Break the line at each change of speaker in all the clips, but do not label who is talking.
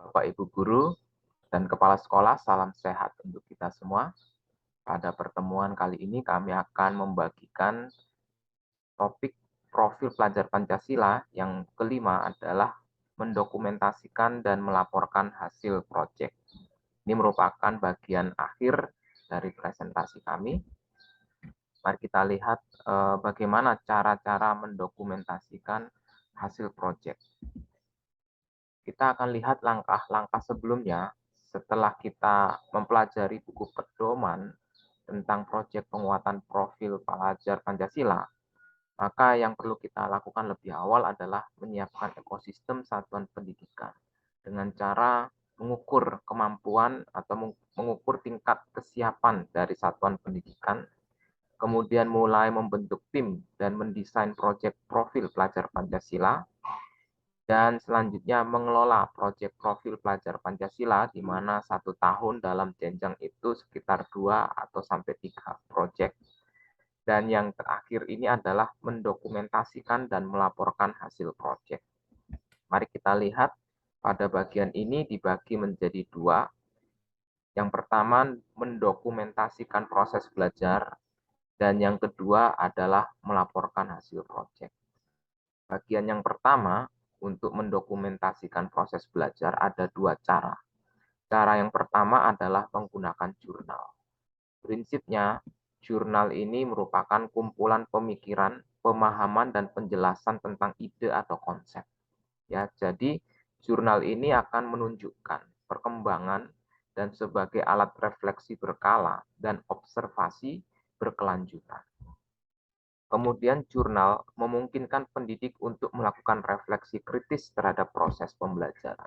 Bapak Ibu guru dan kepala sekolah, salam sehat untuk kita semua. Pada pertemuan kali ini kami akan membagikan topik profil pelajar Pancasila yang kelima adalah mendokumentasikan dan melaporkan hasil proyek. Ini merupakan bagian akhir dari presentasi kami. Mari kita lihat bagaimana cara-cara mendokumentasikan hasil proyek. Kita akan lihat langkah-langkah sebelumnya setelah kita mempelajari buku pedoman tentang proyek penguatan profil pelajar Pancasila. Maka yang perlu kita lakukan lebih awal adalah menyiapkan ekosistem satuan pendidikan dengan cara mengukur kemampuan atau mengukur tingkat kesiapan dari satuan pendidikan, kemudian mulai membentuk tim dan mendesain proyek profil pelajar Pancasila, dan selanjutnya mengelola proyek profil pelajar Pancasila di mana 1 tahun dalam jenjang itu sekitar 2 atau sampai 3 proyek. Dan yang terakhir ini adalah mendokumentasikan dan melaporkan hasil proyek. Mari kita lihat pada bagian ini dibagi menjadi 2. Yang pertama mendokumentasikan proses belajar dan yang kedua adalah melaporkan hasil proyek. Bagian yang pertama, untuk mendokumentasikan proses belajar ada 2 cara. Cara yang pertama adalah menggunakan jurnal. Prinsipnya, jurnal ini merupakan kumpulan pemikiran, pemahaman, dan penjelasan tentang ide atau konsep. Ya, jadi jurnal ini akan menunjukkan perkembangan dan sebagai alat refleksi berkala dan observasi berkelanjutan. Kemudian jurnal memungkinkan pendidik untuk melakukan refleksi kritis terhadap proses pembelajaran.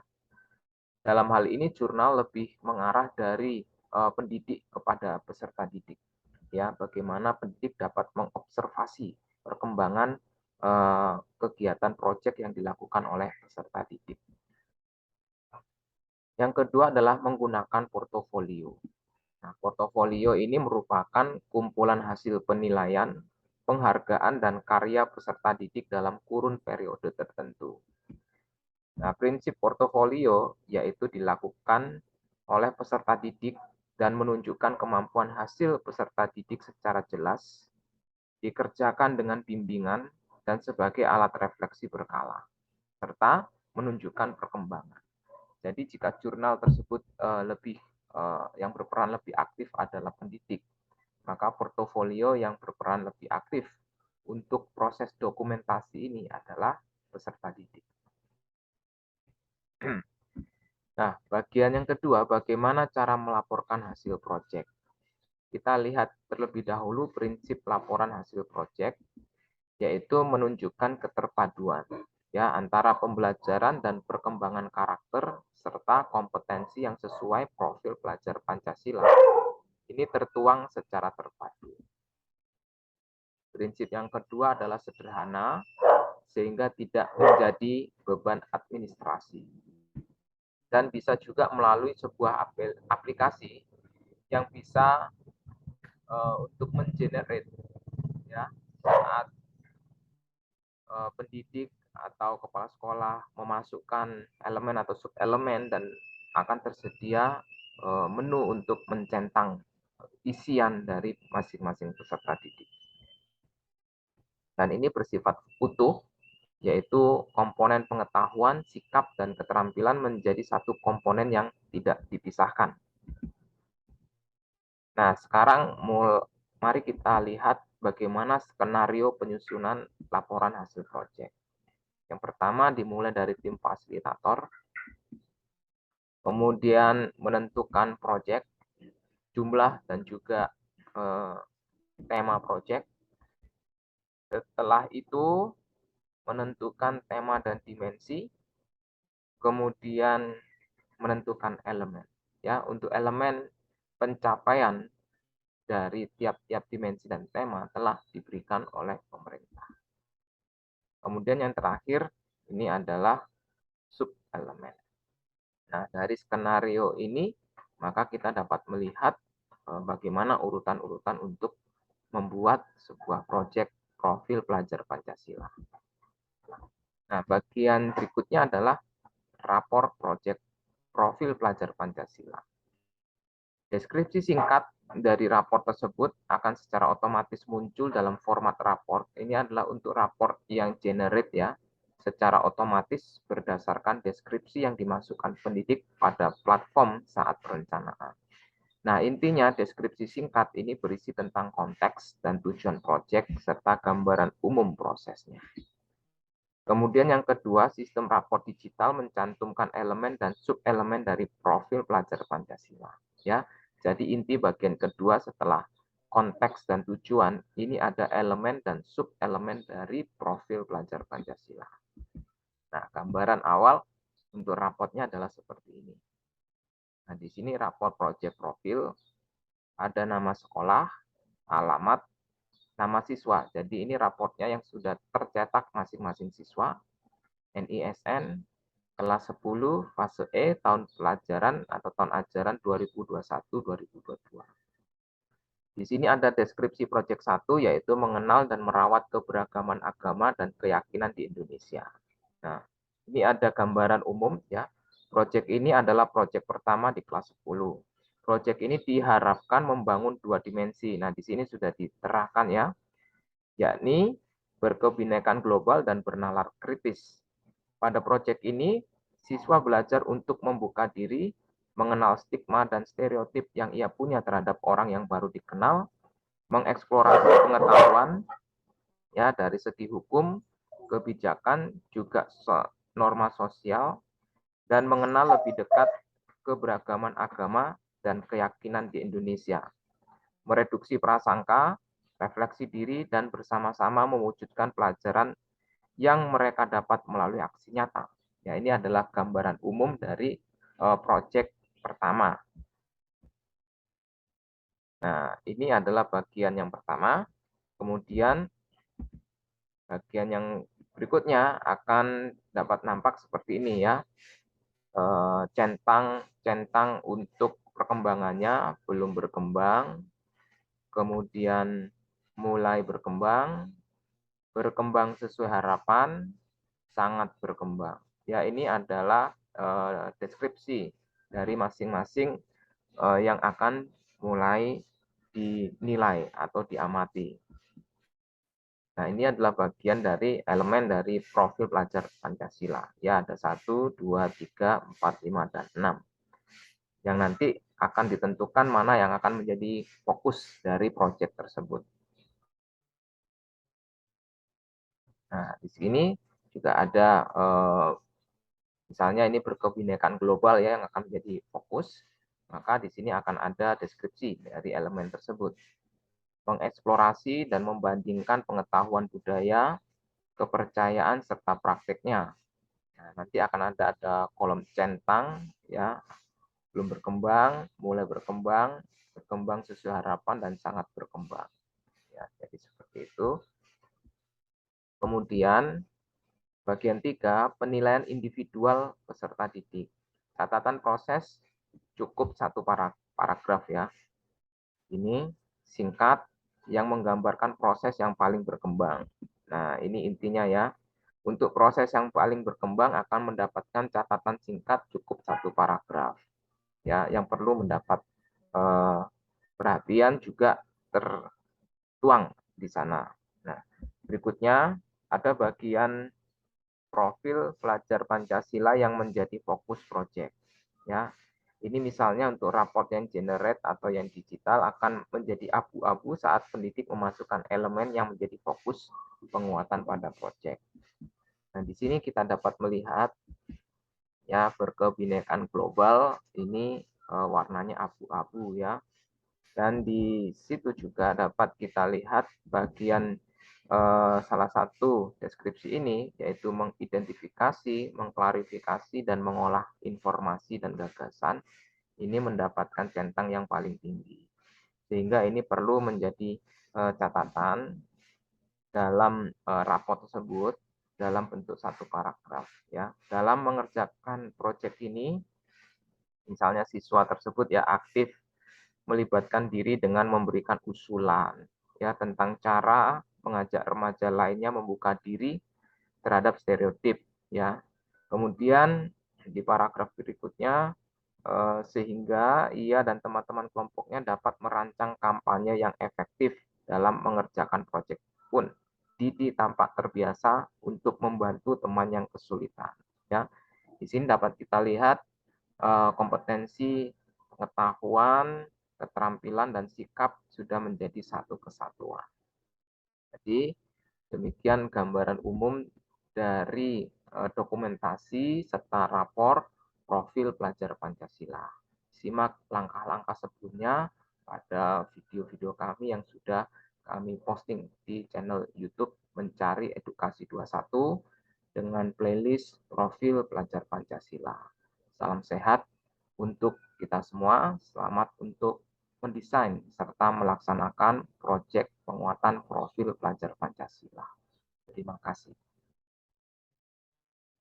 Dalam hal ini jurnal lebih mengarah dari pendidik kepada peserta didik. Ya, bagaimana pendidik dapat mengobservasi perkembangan kegiatan proyek yang dilakukan oleh peserta didik. Yang kedua adalah menggunakan portofolio. Nah, portofolio ini merupakan kumpulan hasil penilaian, penghargaan, dan karya peserta didik dalam kurun periode tertentu. Nah, prinsip portofolio yaitu dilakukan oleh peserta didik dan menunjukkan kemampuan hasil peserta didik secara jelas, dikerjakan dengan bimbingan dan sebagai alat refleksi berkala, serta menunjukkan perkembangan. Jadi jika jurnal tersebut yang berperan lebih aktif adalah pendidik, maka portofolio yang berperan lebih aktif untuk proses dokumentasi ini adalah peserta didik. Nah, bagian yang kedua, bagaimana cara melaporkan hasil proyek. Kita lihat terlebih dahulu prinsip laporan hasil proyek, yaitu menunjukkan keterpaduan ya antara pembelajaran dan perkembangan karakter serta kompetensi yang sesuai profil pelajar Pancasila. Ini tertuang secara terpadu. Prinsip yang kedua adalah sederhana sehingga tidak menjadi beban administrasi. Dan bisa juga melalui sebuah aplikasi yang bisa untuk mengenerate ya saat pendidik atau kepala sekolah memasukkan elemen atau subelemen dan akan tersedia menu untuk mencentang isian dari masing-masing peserta didik. Dan ini bersifat utuh, yaitu komponen pengetahuan, sikap, dan keterampilan menjadi satu komponen yang tidak dipisahkan. Nah, sekarang mari kita lihat bagaimana skenario penyusunan laporan hasil proyek. Yang pertama dimulai dari tim fasilitator, kemudian menentukan proyek, jumlah dan juga tema proyek. Setelah itu menentukan tema dan dimensi, kemudian menentukan elemen. Ya, untuk elemen pencapaian dari tiap-tiap dimensi dan tema telah diberikan oleh pemerintah. Kemudian yang terakhir ini adalah sub elemen. Nah, dari skenario ini maka kita dapat melihat bagaimana urutan-urutan untuk membuat sebuah proyek profil pelajar Pancasila. Nah, bagian berikutnya adalah rapor proyek profil pelajar Pancasila. Deskripsi singkat dari rapor tersebut akan secara otomatis muncul dalam format rapor. Ini adalah untuk rapor yang generate ya, secara otomatis berdasarkan deskripsi yang dimasukkan pendidik pada platform saat perencanaan. Nah, intinya deskripsi singkat ini berisi tentang konteks dan tujuan proyek serta gambaran umum prosesnya. Kemudian yang kedua, sistem rapor digital mencantumkan elemen dan sub-elemen dari profil pelajar Pancasila. Ya, jadi inti bagian kedua setelah konteks dan tujuan, ini ada elemen dan sub-elemen dari profil pelajar Pancasila. Nah, gambaran awal untuk raportnya adalah seperti ini. Nah, di sini rapor proyek profil, ada nama sekolah, alamat, nama siswa. Jadi ini raportnya yang sudah tercetak masing-masing siswa, NISN, kelas 10, fase E, tahun pelajaran atau tahun ajaran 2021-2022. Di sini ada deskripsi proyek 1, yaitu mengenal dan merawat keberagaman agama dan keyakinan di Indonesia. Nah, ini ada gambaran umum ya. Proyek ini adalah proyek pertama di kelas 10. Proyek ini diharapkan membangun 2 dimensi. Nah, di sini sudah diterahkan ya, yakni berkebinekaan global dan bernalar kritis. Pada proyek ini, siswa belajar untuk membuka diri, mengenal stigma dan stereotip yang ia punya terhadap orang yang baru dikenal, mengeksplorasi pengetahuan ya dari segi hukum, kebijakan, juga norma sosial, dan mengenal lebih dekat keberagaman agama dan keyakinan di Indonesia. Mereduksi prasangka, refleksi diri, dan bersama-sama mewujudkan pelajaran yang mereka dapat melalui aksi nyata. Ya, ini adalah gambaran umum dari proyek pertama. Nah, ini adalah bagian yang pertama. Kemudian bagian yang berikutnya akan dapat nampak seperti ini ya. Centang untuk perkembangannya belum berkembang, kemudian mulai berkembang sesuai harapan, sangat berkembang. Ya, ini adalah deskripsi dari masing-masing yang akan mulai dinilai atau diamati. Nah, ini adalah bagian dari elemen dari profil pelajar Pancasila. Ya, ada 1, 2, 3, 4, 5, dan 6. Yang nanti akan ditentukan mana yang akan menjadi fokus dari proyek tersebut. Nah, di sini juga ada misalnya ini berkebinekaan global ya yang akan menjadi fokus, maka di sini akan ada deskripsi dari elemen tersebut. Mengeksplorasi dan membandingkan pengetahuan budaya, kepercayaan serta prakteknya. Nah, nanti akan ada kolom centang ya, belum berkembang, mulai berkembang, berkembang sesuai harapan dan sangat berkembang. Ya, jadi seperti itu. Kemudian bagian 3, penilaian individual peserta didik. Catatan proses cukup 1 paragraf ya. Ini singkat yang menggambarkan proses yang paling berkembang. Nah, ini intinya ya. Untuk proses yang paling berkembang akan mendapatkan catatan singkat cukup 1 paragraf. Ya, yang perlu mendapat perhatian juga tertuang di sana. Nah, berikutnya ada bagian profil pelajar Pancasila yang menjadi fokus proyek. Ya, ini misalnya untuk raport yang generate atau yang digital akan menjadi abu-abu saat pendidik memasukkan elemen yang menjadi fokus penguatan pada proyek. Nah, di sini kita dapat melihat ya berkebinekaan global ini warnanya abu-abu ya. Dan di situ juga dapat kita lihat bagian salah satu deskripsi ini yaitu mengidentifikasi, mengklarifikasi dan mengolah informasi dan gagasan ini mendapatkan centang yang paling tinggi. Sehingga ini perlu menjadi catatan dalam raport tersebut dalam bentuk 1 paragraf ya. Dalam mengerjakan proyek ini misalnya siswa tersebut ya aktif melibatkan diri dengan memberikan usulan ya tentang cara mengajak remaja lainnya membuka diri terhadap stereotip ya. Kemudian di paragraf berikutnya sehingga ia dan teman-teman kelompoknya dapat merancang kampanye yang efektif dalam mengerjakan proyek pun. Didi tampak terbiasa untuk membantu teman yang kesulitan. Ya, di sini dapat kita lihat kompetensi, pengetahuan, keterampilan, dan sikap sudah menjadi satu kesatuan. Jadi, demikian gambaran umum dari dokumentasi serta rapor profil pelajar Pancasila. Simak langkah-langkah sebelumnya pada video-video kami yang sudah kami posting di channel YouTube Mencari Edukasi 21 dengan playlist profil pelajar Pancasila. Salam sehat untuk kita semua. Selamat untuk mendesain serta melaksanakan proyek penguatan profil pelajar Pancasila. Terima kasih.